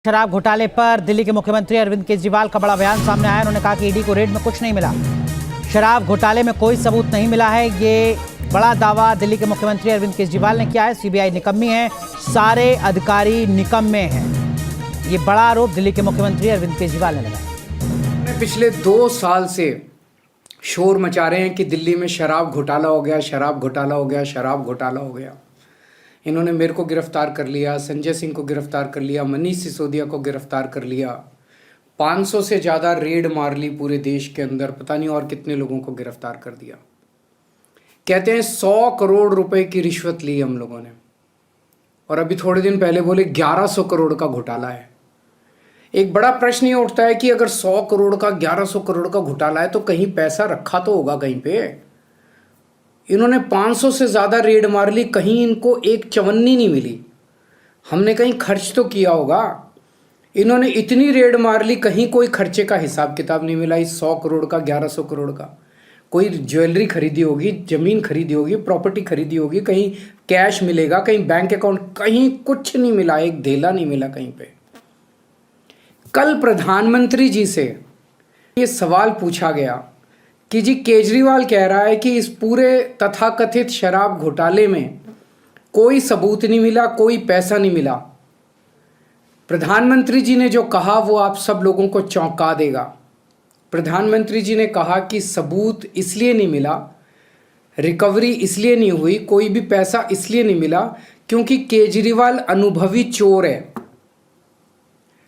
शराब घोटाले पर दिल्ली के मुख्यमंत्री अरविंद केजरीवाल का बड़ा बयान सामने आया। उन्होंने कहा कि ईडी को रेड में कुछ नहीं मिला, शराब घोटाले में कोई सबूत नहीं मिला है। ये बड़ा दावा दिल्ली के मुख्यमंत्री अरविंद केजरीवाल ने किया है। सीबीआई निकम्मी है, सारे अधिकारी निकम्मे हैं। ये बड़ा आरोप दिल्ली के मुख्यमंत्री अरविंद केजरीवाल ने लगाया। पिछले 2 साल से शोर मचा रहे हैं कि दिल्ली में शराब घोटाला हो गया, शराब घोटाला हो गया, शराब घोटाला हो गया। इन्होंने मेरे को गिरफ्तार कर लिया, संजय सिंह को गिरफ्तार कर लिया, मनीष सिसोदिया को गिरफ्तार कर लिया, 500 से ज़्यादा रेड मार ली पूरे देश के अंदर, पता नहीं और कितने लोगों को गिरफ्तार कर दिया। कहते हैं 100 करोड़ रुपए की रिश्वत ली हम लोगों ने, और अभी थोड़े दिन पहले बोले 1100 करोड़ का घोटाला है। एक बड़ा प्रश्न ये उठता है कि अगर 100 करोड़ का 1100 करोड़ का घोटाला है तो कहीं पैसा रखा तो होगा कहीं पे। इन्होंने 500 से ज़्यादा रेड मार ली, कहीं इनको एक चवन्नी नहीं मिली। हमने कहीं खर्च तो किया होगा। इन्होंने इतनी रेड मार ली, कहीं कोई खर्चे का हिसाब किताब नहीं मिला। इस 100 करोड़ का, 1100 करोड़ का कोई ज्वेलरी खरीदी होगी, ज़मीन खरीदी होगी, प्रॉपर्टी खरीदी होगी, कहीं कैश मिलेगा, कहीं बैंक अकाउंट, कहीं कुछ नहीं मिला, एक धेला नहीं मिला कहीं पे। कल प्रधानमंत्री जी से ये सवाल पूछा गया कि जी केजरीवाल कह रहा है कि इस पूरे तथाकथित शराब घोटाले में कोई सबूत नहीं मिला, कोई पैसा नहीं मिला। प्रधानमंत्री जी ने जो कहा वो आप सब लोगों को चौंका देगा। प्रधानमंत्री जी ने कहा कि सबूत इसलिए नहीं मिला, रिकवरी इसलिए नहीं हुई, कोई भी पैसा इसलिए नहीं मिला क्योंकि केजरीवाल अनुभवी चोर है।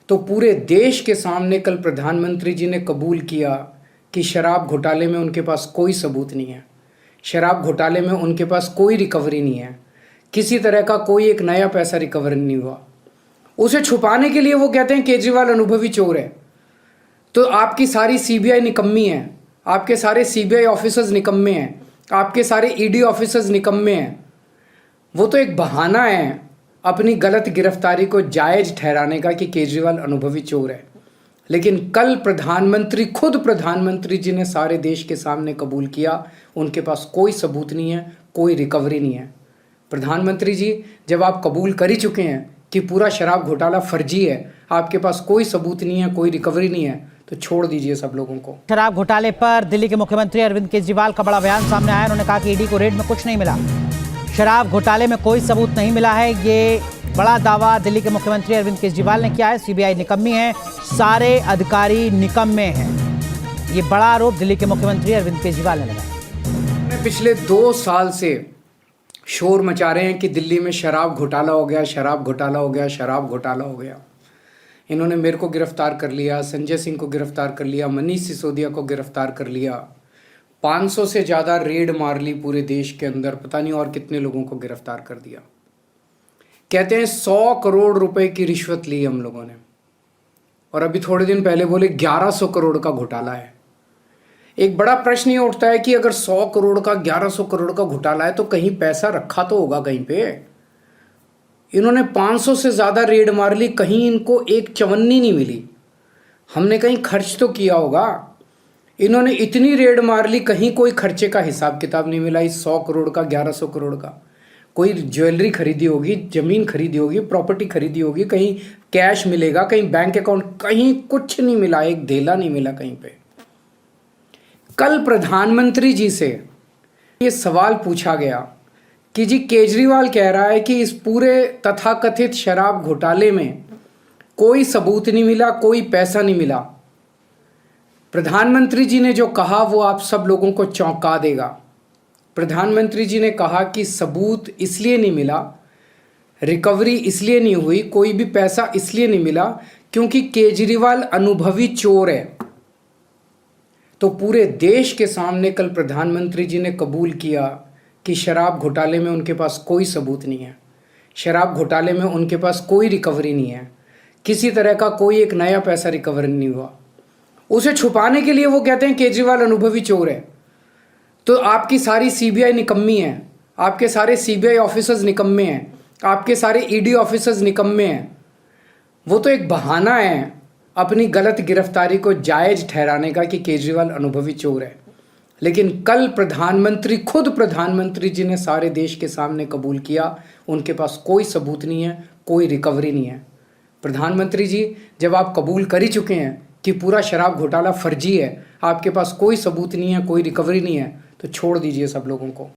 तो पूरे देश के सामने कल प्रधानमंत्री जी ने कबूल किया कि शराब घोटाले में उनके पास कोई सबूत नहीं है, शराब घोटाले में उनके पास कोई रिकवरी नहीं है, किसी तरह का कोई एक नया पैसा रिकवर नहीं हुआ। उसे छुपाने के लिए वो कहते हैं केजरीवाल अनुभवी चोर है। तो आपकी सारी सीबीआई निकम्मी है, आपके सारे सीबीआई ऑफिसर्स निकम्मे हैं, आपके सारे ईडी ऑफिसर्स निकम्मे हैं। वो तो एक बहाना है अपनी गलत गिरफ्तारी को जायज़ ठहराने का कि केजरीवाल अनुभवी चोर है। लेकिन कल खुद प्रधानमंत्री जी ने सारे देश के सामने कबूल किया उनके पास कोई सबूत नहीं है, कोई रिकवरी नहीं है। प्रधानमंत्री जी, जब आप कबूल कर ही चुके हैं कि पूरा शराब घोटाला फर्जी है, आपके पास कोई सबूत नहीं है, कोई रिकवरी नहीं है, तो छोड़ दीजिए सब लोगों को। शराब घोटाले पर दिल्ली के मुख्यमंत्री अरविंद केजरीवाल का बड़ा बयान सामने आया। उन्होंने कहा कि ईडी को रेड में कुछ नहीं मिला, शराब घोटाले में कोई सबूत नहीं मिला है। ये बड़ा दावा दिल्ली के मुख्यमंत्री अरविंद केजरीवाल ने किया है। सीबीआई निकम्मी है, सारे अधिकारी निकम्मे हैं। ये बड़ा आरोप दिल्ली के मुख्यमंत्री अरविंद केजरीवाल ने लगाया। पिछले 2 साल से शोर मचा रहे हैं कि दिल्ली में शराब घोटाला हो गया, शराब घोटाला हो गया, शराब घोटाला हो गया। इन्होंने मेरे को गिरफ्तार कर लिया, संजय सिंह को गिरफ्तार कर लिया, मनीष सिसोदिया को गिरफ्तार कर लिया, 500 से ज़्यादा रेड मार ली पूरे देश के अंदर, पता नहीं और कितने लोगों को गिरफ्तार कर दिया। कहते हैं 100 करोड़ रुपए की रिश्वत ली हम लोगों ने, और अभी थोड़े दिन पहले बोले 1100 करोड़ का घोटाला है। एक बड़ा प्रश्न ये उठता है कि अगर 100 करोड़ का 1100 करोड़ का घोटाला है तो कहीं पैसा रखा तो होगा कहीं पे। इन्होंने 500 से ज़्यादा रेड मार ली, कहीं इनको एक चवन्नी नहीं मिली। हमने कहीं खर्च तो किया होगा। इन्होंने इतनी रेड मार ली, कहीं कोई खर्चे का हिसाब किताब नहीं मिला। इस 100 करोड़ का, 1100 करोड़ का कोई ज्वेलरी खरीदी होगी, ज़मीन खरीदी होगी, प्रॉपर्टी खरीदी होगी, कहीं कैश मिलेगा, कहीं बैंक अकाउंट, कहीं कुछ नहीं मिला, एक धेला नहीं मिला कहीं पे। कल प्रधानमंत्री जी से ये सवाल पूछा गया कि जी केजरीवाल कह रहा है कि इस पूरे तथाकथित शराब घोटाले में कोई सबूत नहीं मिला, कोई पैसा नहीं मिला। प्रधानमंत्री जी ने जो कहा वो आप सब लोगों को चौंका देगा। प्रधानमंत्री जी ने कहा कि सबूत इसलिए नहीं मिला, रिकवरी इसलिए नहीं हुई, कोई भी पैसा इसलिए नहीं मिला क्योंकि केजरीवाल अनुभवी चोर है। तो पूरे देश के सामने कल प्रधानमंत्री जी ने कबूल किया कि शराब घोटाले में उनके पास कोई सबूत नहीं है, शराब घोटाले में उनके पास कोई रिकवरी नहीं है, किसी तरह का कोई एक नया पैसा रिकवर नहीं हुआ। उसे छुपाने के लिए वो कहते हैं केजरीवाल अनुभवी चोर है। तो आपकी सारी सीबीआई निकम्मी है, आपके सारे सीबीआई ऑफिसर्स निकम्मे हैं, आपके सारे ईडी ऑफिसर्स निकम्मे हैं। वो तो एक बहाना है अपनी गलत गिरफ्तारी को जायज़ ठहराने का कि केजरीवाल अनुभवी चोर है। लेकिन कल खुद प्रधानमंत्री जी ने सारे देश के सामने कबूल किया उनके पास कोई सबूत नहीं है, कोई रिकवरी नहीं है। प्रधानमंत्री जी, जब आप कबूल कर ही चुके हैं कि पूरा शराब घोटाला फर्जी है, आपके पास कोई सबूत नहीं है, कोई रिकवरी नहीं है, तो छोड़ दीजिए सब लोगों को।